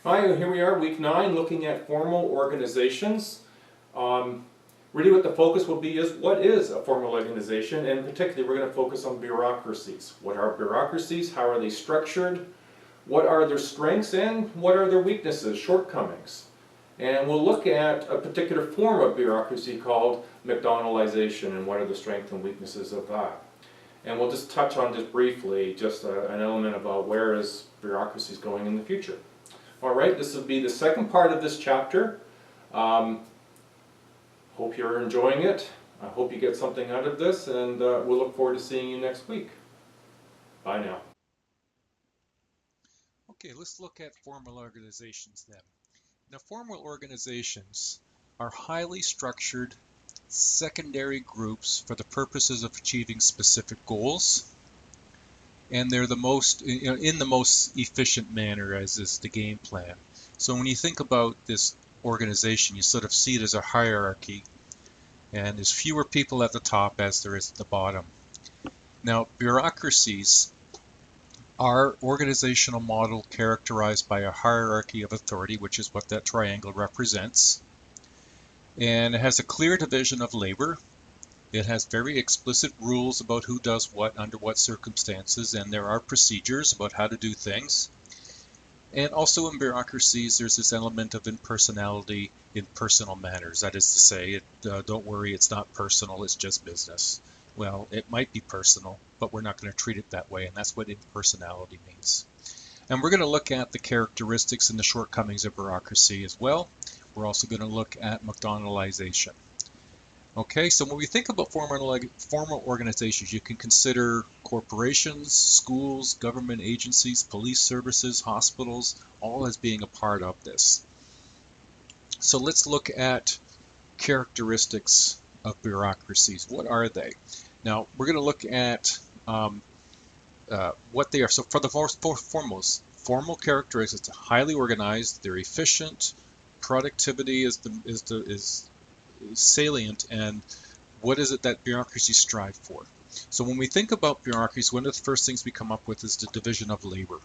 Hi, here we are, week 9, looking at formal organizations. Really what the focus will be is, what is a formal organization? And particularly we're going to focus on bureaucracies. What are bureaucracies? How are they structured? What are their strengths and what are their weaknesses, shortcomings? And we'll look at a particular form of bureaucracy called MacDonaldization and what are the strengths and weaknesses of that. And we'll just touch on just briefly an element about where is bureaucracies going in the future. Alright, this will be the second part of this chapter. Hope you're enjoying it. I hope you get something out of this, and we'll look forward to seeing you next week. Bye now. Okay, let's look at formal organizations then. Now, formal organizations are highly structured secondary groups for the purposes of achieving specific goals, and they're the most in the most efficient manner, as is the game plan. So when you think about this organization, you sort of see it as a hierarchy, and there's fewer people at the top as there is at the bottom. Now, bureaucracies are organizational model characterized by a hierarchy of authority, which is what that triangle represents. And it has a clear division of labor. It has very explicit rules about who does what under what circumstances, and there are procedures about how to do things. And also in bureaucracies, there's this element of impersonality in personal manners. That is to say, don't worry, it's not personal, it's just business. Well, it might be personal, but we're not going to treat it that way, and that's what impersonality means. And we're going to look at the characteristics and the shortcomings of bureaucracy as well. We're also going to look at MacDonaldization. Okay, so when we think about formal organizations, you can consider corporations, schools, government agencies, police services, hospitals, all as being a part of this. So let's look at characteristics of bureaucracies. What are they? Now, we're going to look at what they are. So for the foremost, formal characteristics are highly organized, they're efficient, productivity is salient, and what is it that bureaucracies strive for? So when we think about bureaucracies, one of the first things we come up with is the division of labor.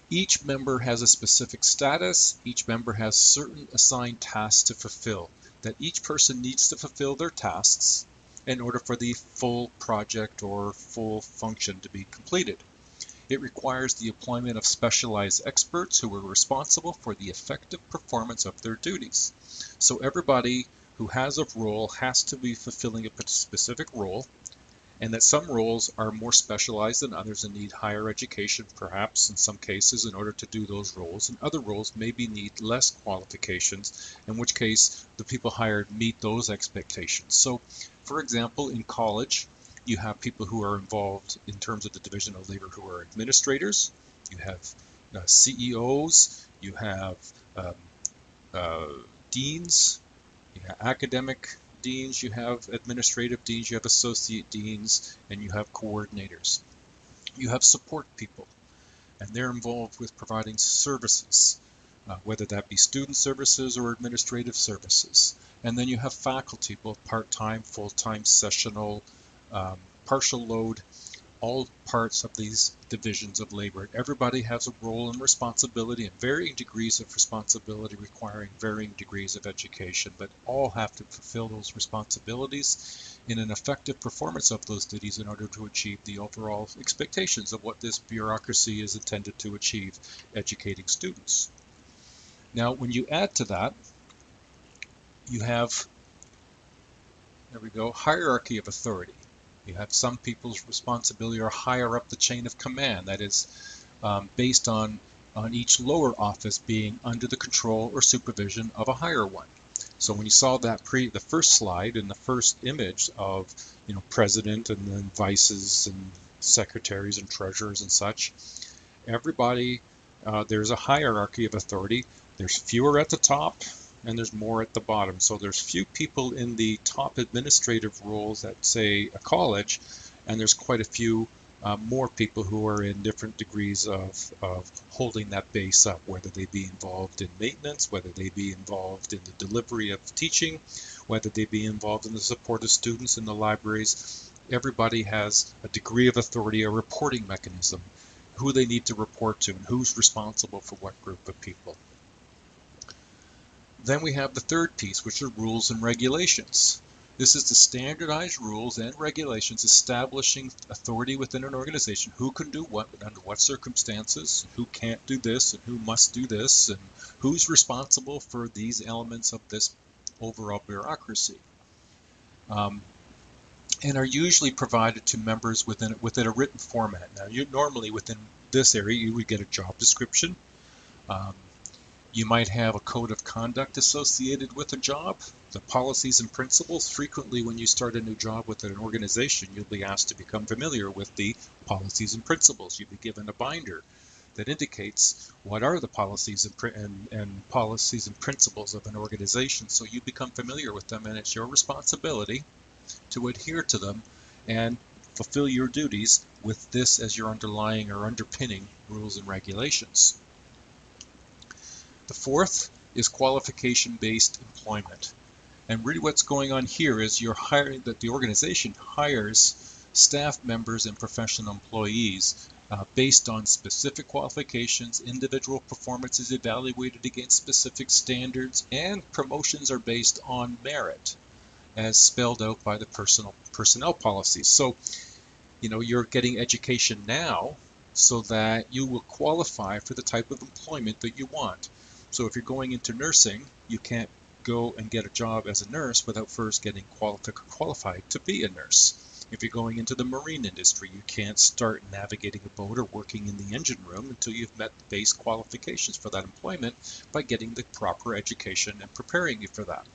Each member has a specific status, each member has certain assigned tasks to fulfill, that each person needs to fulfill their tasks in order for the full project or full function to be completed. It requires the employment of specialized experts who are responsible for the effective performance of their duties. So everybody who has a role has to be fulfilling a specific role, and that some roles are more specialized than others and need higher education, perhaps in some cases, in order to do those roles, and other roles maybe need less qualifications, in which case the people hired meet those expectations. So, for example, in college, you have people who are involved in terms of the division of labor who are administrators, you have CEOs, you have deans, you have academic deans, you have administrative deans, you have associate deans, and you have coordinators. You have support people, and they're involved with providing services, whether that be student services or administrative services. And then you have faculty, both part-time, full-time, sessional, partial load, all parts of these divisions of labor. Everybody has a role and responsibility, and varying degrees of responsibility requiring varying degrees of education, but all have to fulfill those responsibilities in an effective performance of those duties in order to achieve the overall expectations of what this bureaucracy is intended to achieve, educating students. Now, when you add to that, you have, there we go, hierarchy of authority. You have some people's responsibility are higher up the chain of command, that is based on each lower office being under the control or supervision of a higher one. So when you saw that the first slide in the first image of president and then vices and secretaries and treasurers and such, everybody, there's a hierarchy of authority. There's fewer at the top and there's more at the bottom. So there's few people in the top administrative roles at, say, a college, and there's quite a few more people who are in different degrees of holding that base up, whether they be involved in maintenance, whether they be involved in the delivery of teaching, whether they be involved in the support of students in the libraries. Everybody has a degree of authority, a reporting mechanism who they need to report to, and who's responsible for what group of people. Then we have the third piece, which are rules and regulations. This is the standardized rules and regulations establishing authority within an organization, who can do what, under what circumstances, who can't do this, and who must do this, and who's responsible for these elements of this overall bureaucracy. And are usually provided to members within a written format. Now, normally within this area, you would get a job description. You might have a code of conduct associated with a job, the policies and principles. Frequently, when you start a new job with an organization, you'll be asked to become familiar with the policies and principles. You'll be given a binder that indicates what are the policies and policies and principles of an organization. So you become familiar with them, and it's your responsibility to adhere to them and fulfill your duties with this as your underlying or underpinning rules and regulations. The fourth is qualification-based employment. And really what's going on here is that the organization hires staff members and professional employees based on specific qualifications. Individual performance is evaluated against specific standards, and promotions are based on merit, as spelled out by the personnel policies. So, you're getting education now so that you will qualify for the type of employment that you want. So if you're going into nursing, you can't go and get a job as a nurse without first getting qualified to be a nurse. If you're going into the marine industry, you can't start navigating a boat or working in the engine room until you've met the base qualifications for that employment by getting the proper education and preparing you for that.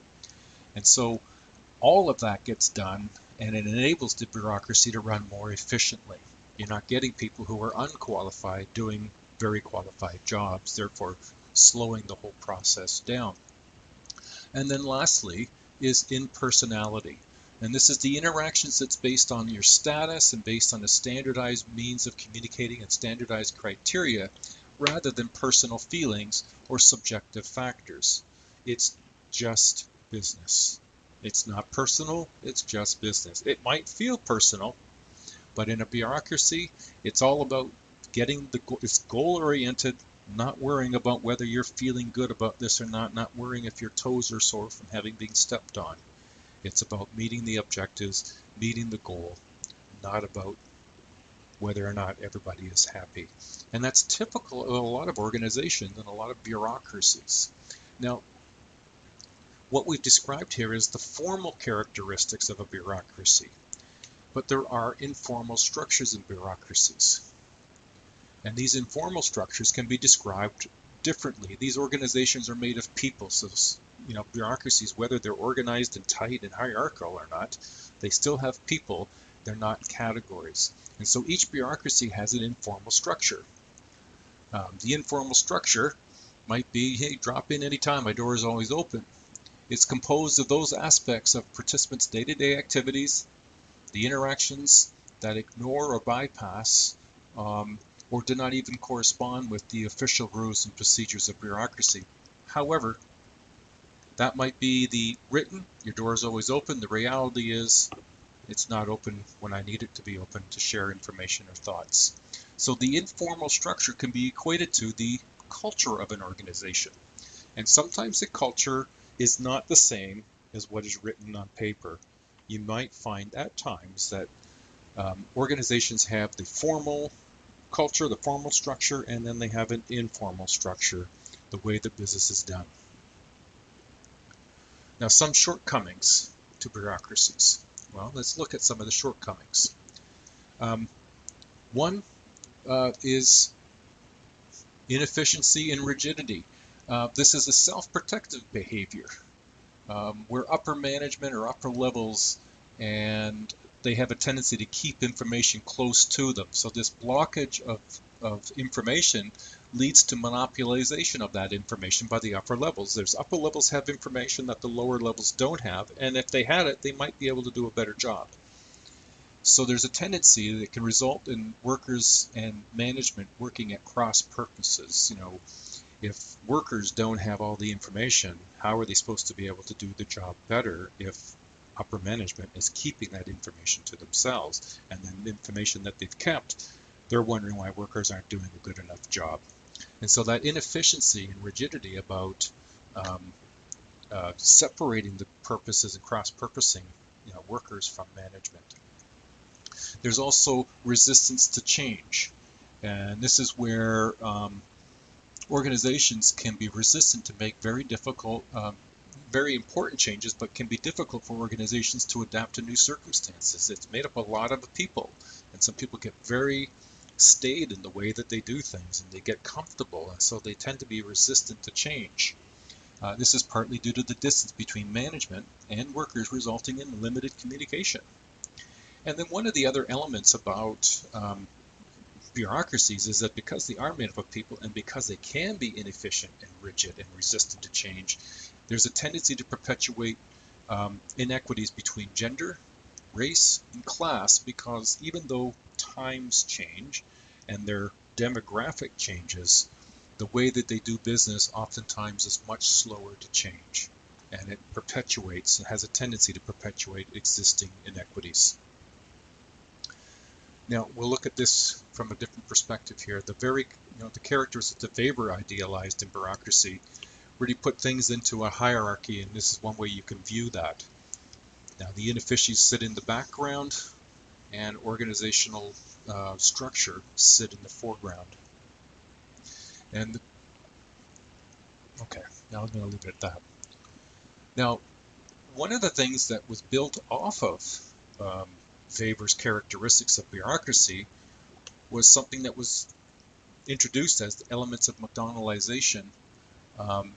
And so all of that gets done, and it enables the bureaucracy to run more efficiently. You're not getting people who are unqualified doing very qualified jobs, therefore slowing the whole process down. And then lastly is impersonality. And this is the interactions that's based on your status and based on a standardized means of communicating and standardized criteria rather than personal feelings or subjective factors. It's just business. It's not personal, it's just business. It might feel personal, but in a bureaucracy, it's all about getting it's goal-oriented, not worrying about whether you're feeling good about this or not worrying if your toes are sore from having been stepped on. It's about meeting the objectives, meeting the goal, not about whether or not everybody is happy. And that's typical of a lot of organizations and a lot of bureaucracies. Now, what we've described here is the formal characteristics of a bureaucracy, but there are informal structures in bureaucracies. And these informal structures can be described differently. These organizations are made of people, so bureaucracies, whether they're organized and tight and hierarchical or not, they still have people. They're not categories. And so each bureaucracy has an informal structure. The informal structure might be, hey, drop in anytime, my door is always open. It's composed of those aspects of participants' day-to-day activities, the interactions that ignore or bypass or do not even correspond with the official rules and procedures of bureaucracy. However, that might be the written, your door is always open. The reality is it's not open when I need it to be open to share information or thoughts. So the informal structure can be equated to the culture of an organization. And sometimes the culture is not the same as what is written on paper. You might find at times that organizations have the formal culture, the formal structure, and then they have an informal structure, the way that business is done. Now, some shortcomings to bureaucracies. Well, let's look at some of the shortcomings. One is inefficiency and rigidity. This is a self-protective behavior where upper management or upper levels, and they have a tendency to keep information close to them. So this blockage of information leads to monopolization of that information by the upper levels. There's upper levels have information that the lower levels don't have, and if they had it, they might be able to do a better job. So there's a tendency that can result in workers and management working at cross purposes. If workers don't have all the information, how are they supposed to be able to do the job better if upper management is keeping that information to themselves, and then the information that they've kept they're wondering why workers aren't doing a good enough job. And so that inefficiency and rigidity about separating the purposes and cross-purposing, workers from management. There's also resistance to change, and this is where organizations can be resistant to make very difficult, very important changes, but can be difficult for organizations to adapt to new circumstances. It's made up a lot of people, and some people get very staid in the way that they do things, and they get comfortable, and so they tend to be resistant to change. This is partly due to the distance between management and workers, resulting in limited communication. And then one of the other elements about bureaucracies is that because they are made up of people and because they can be inefficient and rigid and resistant to change, there's a tendency to perpetuate inequities between gender, race, and class, because even though times change and their demographic changes, the way that they do business oftentimes is much slower to change, and it perpetuates and has a tendency to perpetuate existing inequities. Now we'll look at this from a different perspective here. The characters that Weber idealized in bureaucracy really put things into a hierarchy, and this is one way you can view that. Now the inefficiencies sit in the background, and organizational structure sit in the foreground. And okay, now I'm going to leave it at that. Now, one of the things that was built off of Weber's characteristics of bureaucracy was something that was introduced as the elements of MacDonaldization. I'm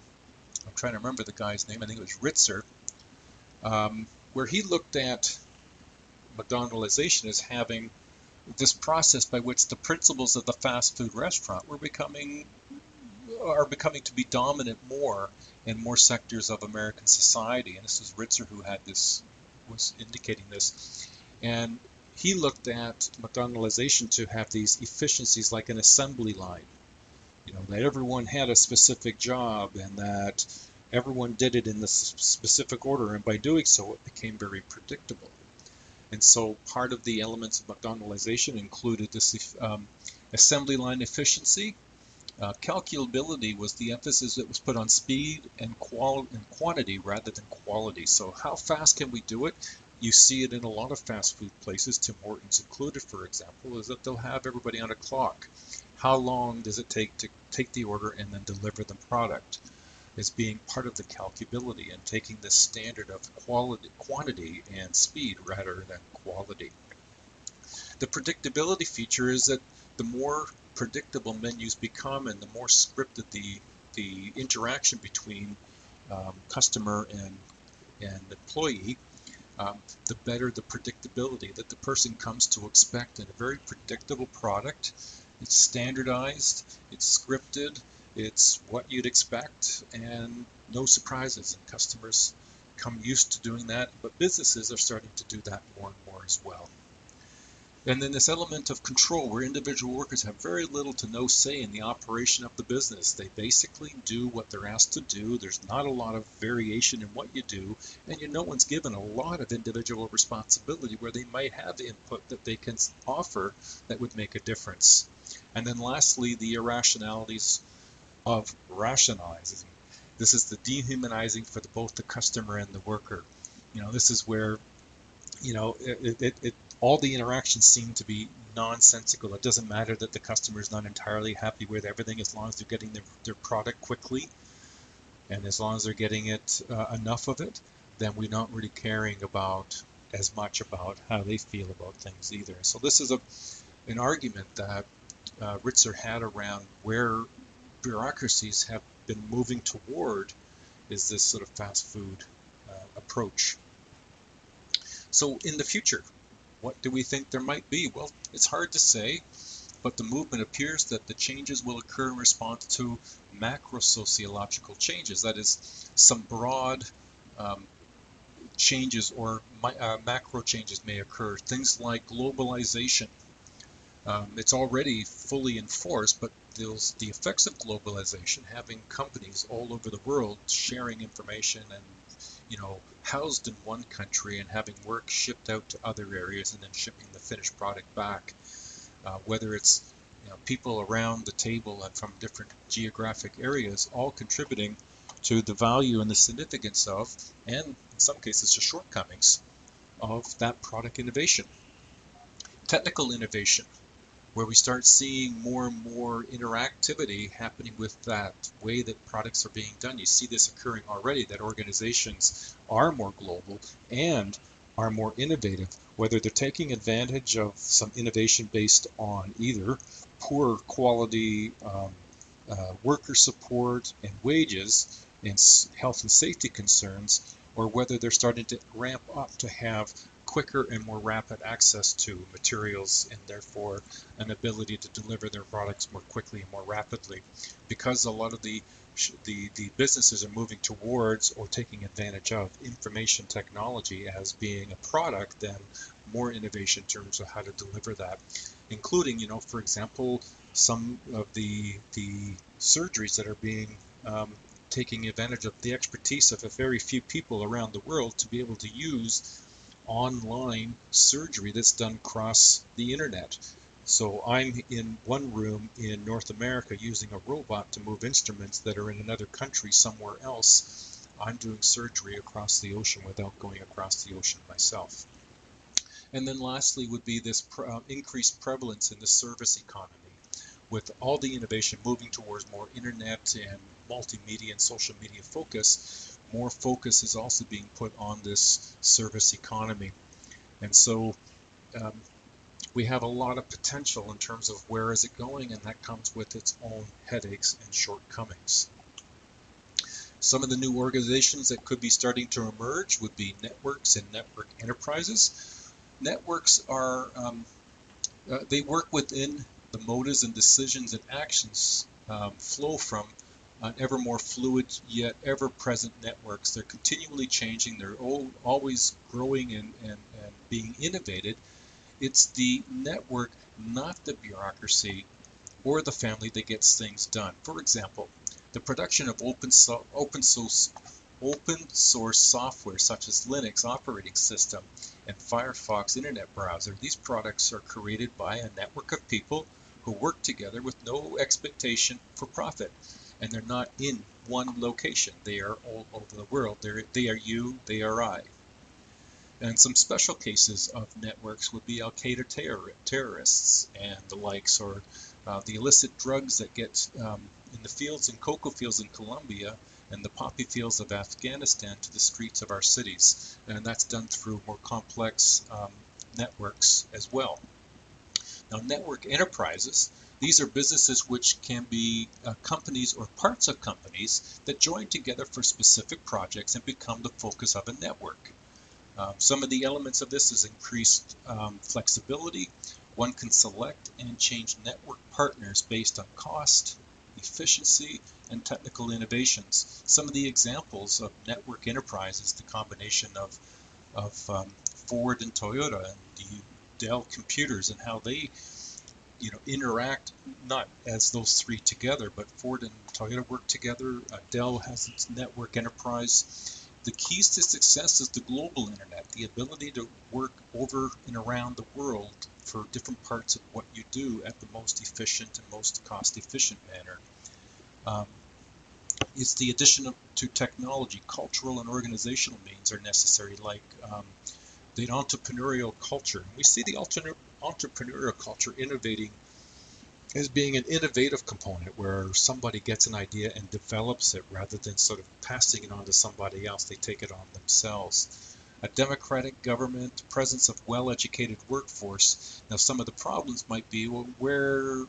trying to remember the guy's name. I think it was Ritzer, where he looked at MacDonaldization as having this process by which the principles of the fast food restaurant are becoming to be dominant more in more sectors of American society. And this is Ritzer who was indicating this. And he looked at MacDonaldization to have these efficiencies like an assembly line, that everyone had a specific job and that everyone did it in the specific order, and by doing so it became very predictable. And so part of the elements of MacDonaldization included this assembly line efficiency. Calculability was the emphasis that was put on speed and quantity rather than quality. So how fast can we do it? You see it in a lot of fast food places, Tim Hortons included, for example, is that they'll have everybody on a clock. How long does it take to take the order and then deliver the product? As being part of the calculability and taking the standard of quantity and speed rather than quality. The predictability feature is that the more predictable menus become and the more scripted the interaction between customer and employee, the better the predictability that the person comes to expect in a very predictable product. It's standardized, it's scripted, it's what you'd expect, and no surprises. And customers come used to doing that, but businesses are starting to do that more and more as well. And then this element of control, where individual workers have very little to no say in the operation of the business. They basically do what they're asked to do. There's not a lot of variation in what you do, and no one's given a lot of individual responsibility where they might have input that they can offer that would make a difference. And then lastly, the irrationalities of rationalizing. This is the dehumanizing for both the customer and the worker. This is where, all the interactions seem to be nonsensical. It doesn't matter that the customer is not entirely happy with everything, as long as they're getting their product quickly, and as long as they're getting it enough of it, then we're not really caring as much about how they feel about things either. So this is an argument that Ritzer had around where bureaucracies have been moving toward, is this sort of fast food approach. So in the future, what do we think there might be? Well, it's hard to say, but the movement appears that the changes will occur in response to macro-sociological changes. That is, some broad changes or macro changes may occur. Things like globalization. It's already fully enforced, but the effects of globalization, having companies all over the world sharing information and housed in one country and having work shipped out to other areas and then shipping the finished product back. whether it's people around the table and from different geographic areas, all contributing to the value and the significance of, and in some cases the shortcomings of that product innovation. Technical innovation, where we start seeing more and more interactivity happening with that way that products are being done. You see this occurring already, that organizations are more global and are more innovative, whether they're taking advantage of some innovation based on either poor quality worker support and wages and health and safety concerns, or whether they're starting to ramp up to have quicker and more rapid access to materials and therefore an ability to deliver their products more quickly and more rapidly, because a lot of the businesses are moving towards or taking advantage of information technology as being a product, then more innovation in terms of how to deliver that, including, for example, some of the surgeries that are being taking advantage of the expertise of a very few people around the world to be able to use online surgery that's done across the internet. So I'm in one room in North America using a robot to move instruments that are in another country somewhere else. I'm doing surgery across the ocean without going across the ocean myself. And then lastly would be this increased prevalence in the service economy. With all the innovation moving towards more internet and multimedia and social media focus, more focus is also being put on this service economy. And so we have a lot of potential in terms of where is it going, and that comes with its own headaches and shortcomings. Some of the new organizations that could be starting to emerge would be networks and network enterprises. Networks are, they work within the motives and decisions and actions flow from ever more fluid yet ever-present networks. They're continually changing. They're always growing and being innovated. It's the network, not the bureaucracy or the family, that gets things done. For example, the production of open source software such as Linux operating system and Firefox internet browser. These products are created by a network of people who work together with no expectation for profit. And they're not in one location. They are all over the world. They are you, they are I. And some special cases of networks would be Al-Qaeda terrorists and the likes, or the illicit drugs that get in the fields and cocoa fields in Colombia and the poppy fields of Afghanistan to the streets of our cities. And that's done through more complex networks as well. Now, network enterprises, these are businesses which can be companies or parts of companies that join together for specific projects and become the focus of a network. Some of the elements of this is increased flexibility. One can select and change network partners based on cost, efficiency, and technical innovations. Some of the examples of network enterprise is the combination of Ford and Toyota and the Dell computers and how they interact, not as those three together, but Ford and Toyota work together. Dell has its network enterprise. The keys to success is the global internet, the ability to work over and around the world for different parts of what you do at the most efficient and most cost-efficient manner. It's the addition to technology. Cultural and organizational means are necessary, like the entrepreneurial culture. We see the entrepreneurial culture innovating as being an innovative component where somebody gets an idea and develops it rather than sort of passing it on to somebody else. They take it on themselves. A democratic government, presence of well-educated workforce. Now, some of the problems might be, well, where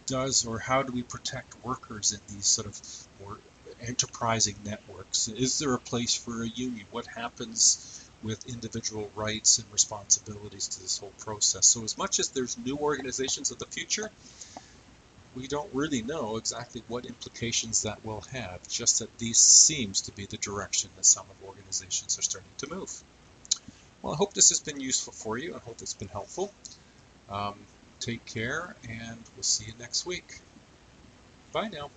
does or how do we protect workers in these sort of more enterprising networks? Is there a place for a union? What happens with individual rights and responsibilities to this whole process? So as much as there's new organizations of the future, we don't really know exactly what implications that will have, just that this seems to be the direction that some of organizations are starting to move. Well, I hope this has been useful for you. I hope it's been helpful. Take care, and we'll see you next week. Bye now.